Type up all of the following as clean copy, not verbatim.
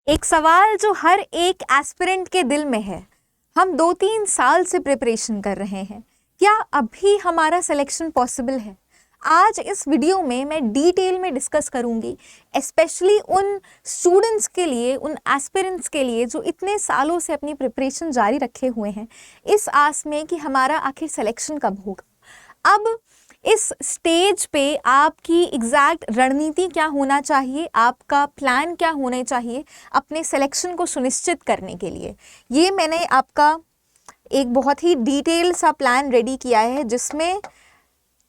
एक सवाल जो हर एक एस्पिरेंट के दिल में है। हम 2-3 साल से प्रिपरेशन कर रहे हैं, क्या अभी हमारा सिलेक्शन पॉसिबल है? आज इस वीडियो में मैं डिटेल में डिस्कस करूंगी, स्पेशली उन स्टूडेंट्स के लिए, उन एस्पिरेंट्स के लिए जो इतने सालों से अपनी प्रिपरेशन जारी रखे हुए हैं इस आस में कि हमारा आखिर सिलेक्शन कब होगा। अब इस स्टेज पे आपकी एग्जैक्ट रणनीति क्या होना चाहिए, आपका प्लान क्या होना चाहिए अपने सिलेक्शन को सुनिश्चित करने के लिए, ये मैंने आपका एक बहुत ही डिटेल सा प्लान रेडी किया है, जिसमें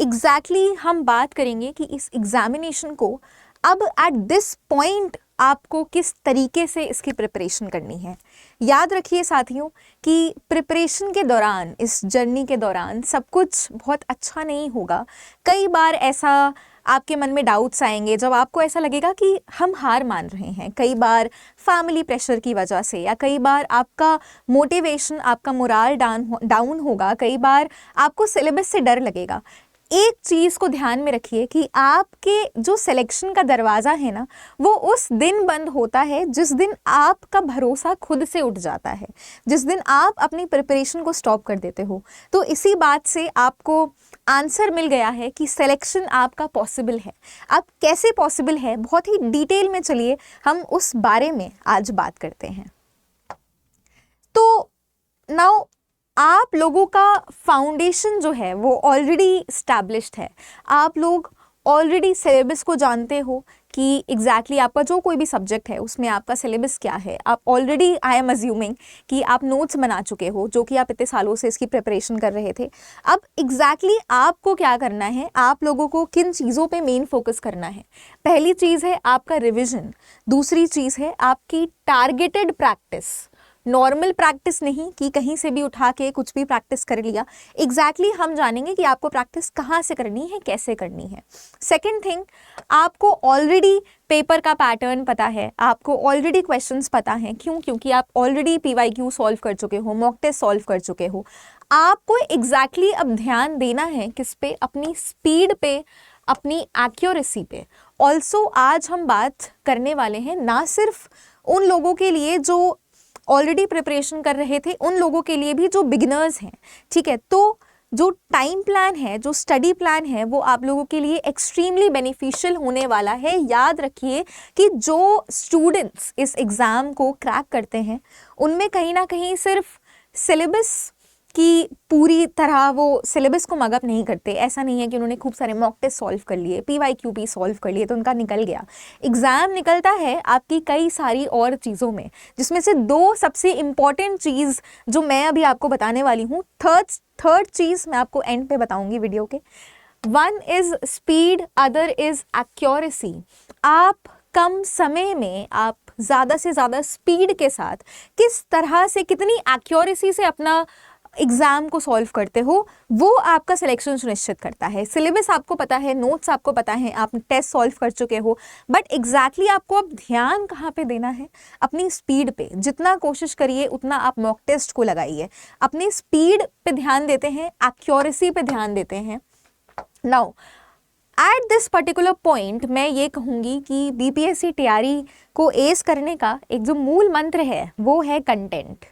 एग्जैक्टली हम बात करेंगे कि इस एग्जामिनेशन को अब एट दिस पॉइंट आपको किस तरीके से इसकी प्रिपरेशन करनी है। याद रखिए साथियों कि प्रिपरेशन के दौरान, इस जर्नी के दौरान सब कुछ बहुत अच्छा नहीं होगा। कई बार ऐसा आपके मन में डाउट्स आएंगे जब आपको ऐसा लगेगा कि हम हार मान रहे हैं, कई बार फैमिली प्रेशर की वजह से, या कई बार आपका मोटिवेशन, आपका मोराल डाउन होगा, कई बार आपको सिलेबस से डर लगेगा। एक चीज़ को ध्यान में रखिए कि आपके जो सिलेक्शन का दरवाज़ा है ना, वो उस दिन बंद होता है जिस दिन आपका भरोसा खुद से उठ जाता है, जिस दिन आप अपनी प्रिपरेशन को स्टॉप कर देते हो। तो इसी बात से आपको आंसर मिल गया है कि सिलेक्शन आपका पॉसिबल है। अब कैसे पॉसिबल है, बहुत ही डिटेल में चलिए हम उस बारे में आज बात करते हैं। तो नाउ आप लोगों का फाउंडेशन जो है वो ऑलरेडी इस्टेब्लिश्ड है। आप लोग ऑलरेडी सिलेबस को जानते हो कि एग्जैक्टली आपका जो कोई भी सब्जेक्ट है उसमें आपका सिलेबस क्या है। आप ऑलरेडी, आई एम अज्यूमिंग कि आप नोट्स बना चुके हो, जो कि आप इतने सालों से इसकी प्रिपरेशन कर रहे थे। अब एग्जैक्टली आपको क्या करना है, आप लोगों को किन चीज़ों पे मेन फोकस करना है। पहली चीज़ है आपका रिविजन, दूसरी चीज़ है आपकी टारगेटेड प्रैक्टिस। नॉर्मल प्रैक्टिस नहीं कि कहीं से भी उठा के कुछ भी प्रैक्टिस कर लिया। एग्जैक्टली हम जानेंगे कि आपको प्रैक्टिस कहाँ से करनी है, कैसे करनी है। सेकंड थिंग, आपको ऑलरेडी पेपर का पैटर्न पता है, आपको ऑलरेडी क्वेश्चंस पता हैं। क्यों? क्योंकि आप ऑलरेडी PYQ सॉल्व कर चुके हो, मॉक टेस्ट सॉल्व कर चुके हो। आपको एग्जैक्टली अब ध्यान देना है किस पे, अपनी स्पीड पे, अपनी एक्यूरेसी पे। ऑल्सो आज हम बात करने वाले हैं ना सिर्फ उन लोगों के लिए जो ऑलरेडी प्रिपरेशन कर रहे थे, उन लोगों के लिए भी जो बिगिनर्स हैं, ठीक है। तो जो टाइम प्लान है, जो स्टडी प्लान है, वो आप लोगों के लिए एक्सट्रीमली बेनिफिशियल होने वाला है। याद रखिए कि जो स्टूडेंट्स इस एग्ज़ाम को क्रैक करते हैं उनमें कहीं ना कहीं सिर्फ सिलेबस कि पूरी तरह वो सिलेबस को मगअप नहीं करते। ऐसा नहीं है कि उन्होंने खूब सारे मॉक टेस्ट सॉल्व कर लिए, PYQ भी सॉल्व कर लिए तो उनका निकल गया। एग्ज़ाम निकलता है आपकी कई सारी और चीज़ों में, जिसमें से दो सबसे इम्पॉर्टेंट चीज़ जो मैं अभी आपको बताने वाली हूँ, थर्ड चीज़ मैं आपको एंड पे बताऊँगी वीडियो के। One is speed, other is accuracy. आप कम समय में आप ज़्यादा से ज़्यादा स्पीड के साथ किस तरह से, कितनी एक्यूरेसी से अपना एग्जाम को सॉल्व करते हो, वो आपका सिलेक्शन सुनिश्चित करता है। सिलेबस आपको पता है, नोट्स आपको पता है, आप टेस्ट सॉल्व कर चुके हो, बट एग्जैक्टली आपको अब ध्यान कहाँ पे देना है, अपनी स्पीड पे। जितना कोशिश करिए उतना आप मॉक टेस्ट को लगाइए, अपनी स्पीड पे ध्यान देते हैं, एक्यूरेसी पे ध्यान देते हैं। Now at this particular point मैं ये कहूँगी कि BPSC TRE को एस करने का एक जो मूल मंत्र है वो है content.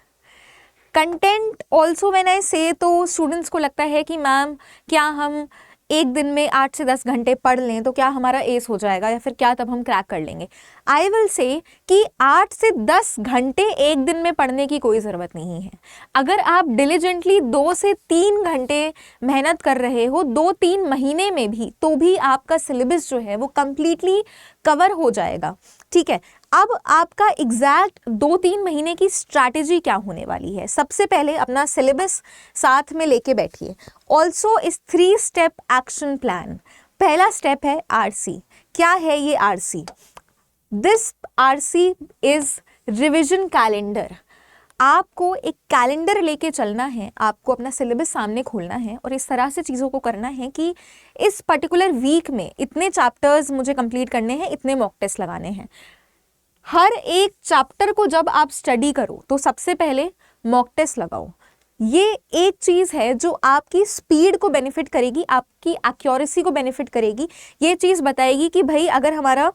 Content also when I से, तो स्टूडेंट्स को लगता है कि मैम क्या हम एक दिन में 8 से 10 घंटे पढ़ लें तो क्या हमारा एस हो जाएगा, या फिर क्या तब हम क्रैक कर लेंगे। आई विल से कि 8 से 10 घंटे एक दिन में पढ़ने की कोई ज़रूरत नहीं है। अगर आप डिलीजेंटली 2 से 3 घंटे मेहनत कर रहे हो 2-3 महीने में भी, तो भी आपका सिलेबस जो है वो कंप्लीटली कवर हो जाएगा, ठीक है। अब आपका एग्जैक्ट 2-3 महीने की स्ट्रैटेजी क्या होने वाली है। सबसे पहले अपना सिलेबस साथ में लेके बैठिए। ऑल्सो इस 3 स्टेप एक्शन प्लान। पहला स्टेप है RC। क्या है ये RC? This RC is revision calendar. आपको एक कैलेंडर लेके चलना है, आपको अपना सिलेबस सामने खोलना है और इस तरह से चीज़ों को करना है कि इस पर्टिकुलर वीक में इतने चैप्टर्स मुझे कंप्लीट करने हैं, इतने मॉक टेस्ट लगाने हैं। हर एक चैप्टर को जब आप स्टडी करो तो सबसे पहले मॉक टेस्ट लगाओ। ये एक चीज़ है जो आपकी स्पीड को बेनिफिट करेगी, आपकी एक्यूरेसी को बेनिफिट करेगी। ये चीज़ बताएगी कि भाई अगर हमारा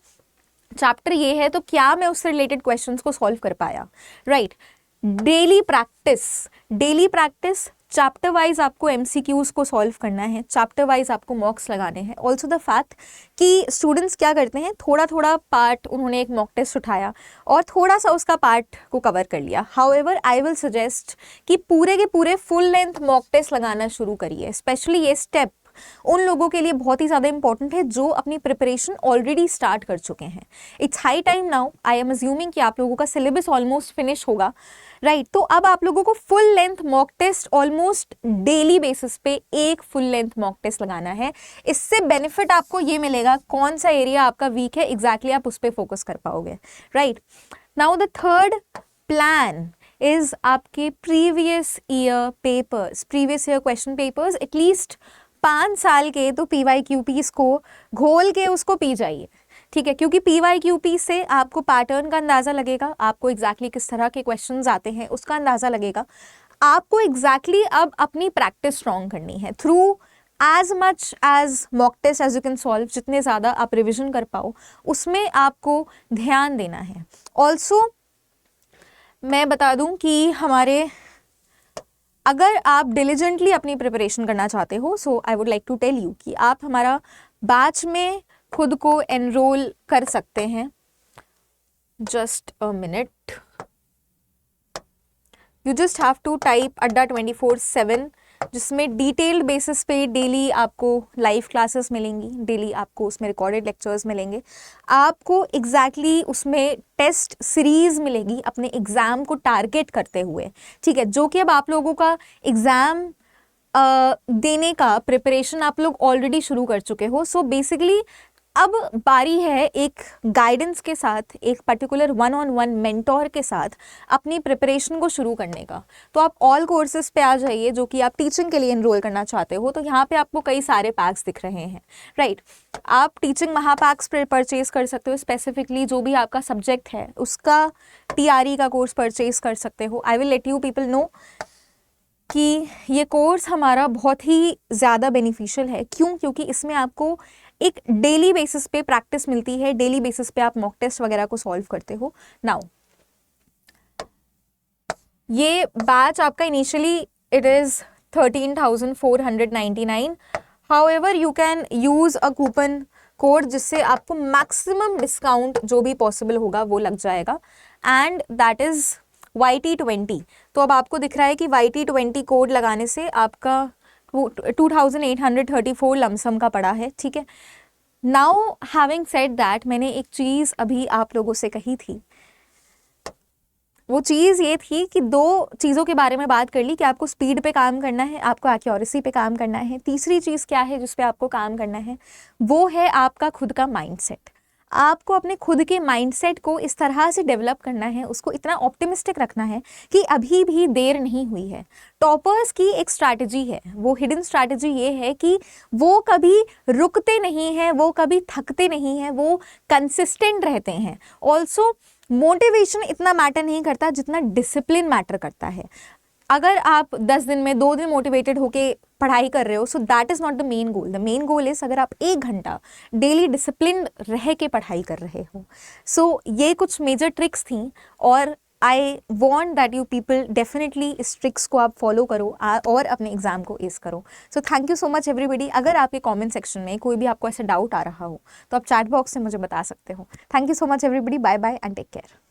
चैप्टर ये है तो क्या मैं उससे रिलेटेड क्वेश्चंस को सॉल्व कर पाया, right. Daily practice chapter wise आपको एमसीक्यूज को सॉल्व करना है, चैप्टर वाइज आपको मॉक्स लगाने हैं। ऑल्सो द फैक्ट कि स्टूडेंट्स क्या करते हैं, थोड़ा थोड़ा पार्ट उन्होंने एक मॉक टेस्ट उठाया और थोड़ा सा उसका पार्ट को कवर कर लिया। हाउएवर आई विल सजेस्ट कि पूरे के पूरे फुल लेंथ मॉक टेस्ट लगाना शुरू करिए। स्पेशली ये स्टेप उन लोगों के लिए बहुत ही ज़्यादा इंपॉर्टेंट है जो अपनी प्रिपरेशन ऑलरेडी स्टार्ट कर चुके हैं। It's high time now, I am assuming कि आप लोगों का सिलेबस ऑलमोस्ट फिनिश होगा, राइट। तो अब आप लोगों को full length mock test almost daily basis पे एक फुल लेंथ मॉक टेस्ट लगाना है। इससे बेनिफिट आपको ये मिलेगा, कौन सा एरिया आपका वीक है एग्जैक्टली आप उस पर फोकस कर पाओगे, right. Now the third plan is आपके previous year papers, previous year question papers at least 5 साल के तो PYQPs को घोल के उसको पी जाइए, ठीक है। क्योंकि PYQP से आपको पैटर्न का अंदाज़ा लगेगा, आपको एग्जैक्टली किस तरह के क्वेश्चंस आते हैं उसका अंदाज़ा लगेगा। आपको एग्जैक्टली अब अपनी प्रैक्टिस स्ट्रॉन्ग करनी है through as much as mock test as you can solve. जितने ज़्यादा आप रिविजन कर पाओ उसमें आपको ध्यान देना है। ऑल्सो मैं बता दूं कि हमारे, अगर आप डिलीजेंटली अपनी प्रिपरेशन करना चाहते हो, so I would like to tell you कि आप हमारा बैच में खुद को एनरोल कर सकते हैं। Just a minute, you just have to type Adda 24/7, जिसमें डिटेल्ड बेसिस पे डेली आपको लाइव क्लासेस मिलेंगी, डेली आपको उसमें रिकॉर्डेड लेक्चर्स मिलेंगे, आपको एग्जैक्टली उसमें टेस्ट सीरीज मिलेगी अपने एग्ज़ाम को टारगेट करते हुए, ठीक है। जो कि अब आप लोगों का एग्ज़ाम देने का प्रिपरेशन आप लोग ऑलरेडी शुरू कर चुके हो। सो बेसिकली अब बारी है एक गाइडेंस के साथ, एक पर्टिकुलर 1-on-1 मेंटोर के साथ अपनी प्रिपरेशन को शुरू करने का। तो आप ऑल कोर्सेज पे आ जाइए जो कि आप टीचिंग के लिए एनरोल करना चाहते हो। तो यहाँ पे आपको कई सारे पैक्स दिख रहे हैं, राइट। आप टीचिंग महापैक्स परचेज कर सकते हो, स्पेसिफिकली जो भी आपका सब्जेक्ट है उसका TRE का कोर्स परचेज कर सकते हो। I will let you people know कि ये कोर्स हमारा बहुत ही ज़्यादा बेनिफिशियल है। क्यों? क्योंकि इसमें आपको एक डेली बेसिस पे प्रैक्टिस मिलती है, डेली बेसिस पे आप मॉक टेस्ट वगैरह को सॉल्व करते हो। नाउ ये बैच आपका initially it is 13,499। However you can use a coupon code जिससे आपको मैक्सिमम डिस्काउंट जो भी पॉसिबल होगा वो लग जाएगा, एंड दैट इज़ YT20। तो अब आपको दिख रहा है कि YT20 कोड लगाने से आपका 2,834 लमसम का पड़ा है, ठीक है। नाउ हैविंग सेड दैट, मैंने एक चीज़ अभी आप लोगों से कही थी, वो चीज़ ये थी कि 2 चीज़ों के बारे में बात कर ली कि आपको स्पीड पे काम करना है, आपको एक्यूरेसी पे काम करना है। तीसरी चीज़ क्या है जिस पे आपको काम करना है, वो है आपका खुद का माइंडसेट। आपको अपने खुद के माइंडसेट को इस तरह से डेवलप करना है, उसको इतना ऑप्टिमिस्टिक रखना है कि अभी भी देर नहीं हुई है। टॉपर्स की एक स्ट्रैटेजी है, वो हिडन स्ट्रैटेजी ये है कि वो कभी रुकते नहीं हैं, वो कभी थकते नहीं हैं, वो कंसिस्टेंट रहते हैं। ऑल्सो मोटिवेशन इतना मैटर नहीं करता जितना डिसिप्लिन मैटर करता है। अगर आप 10 दिन में 2 दिन मोटिवेटेड होके पढ़ाई कर रहे हो, so that is not the main goal. The main goal is अगर आप 1 घंटा डेली डिसिप्लिन रह के पढ़ाई कर रहे हो। सो ये कुछ मेजर ट्रिक्स थी और I want that you people definitely इस ट्रिक्स को आप फॉलो करो और अपने एग्जाम को एस करो। So thank you so much everybody. अगर आपके कमेंट सेक्शन में कोई भी आपको ऐसा डाउट आ रहा हो तो आप चैट बॉक्स से मुझे बता सकते हो। Thank you so much everybody, bye bye and take care.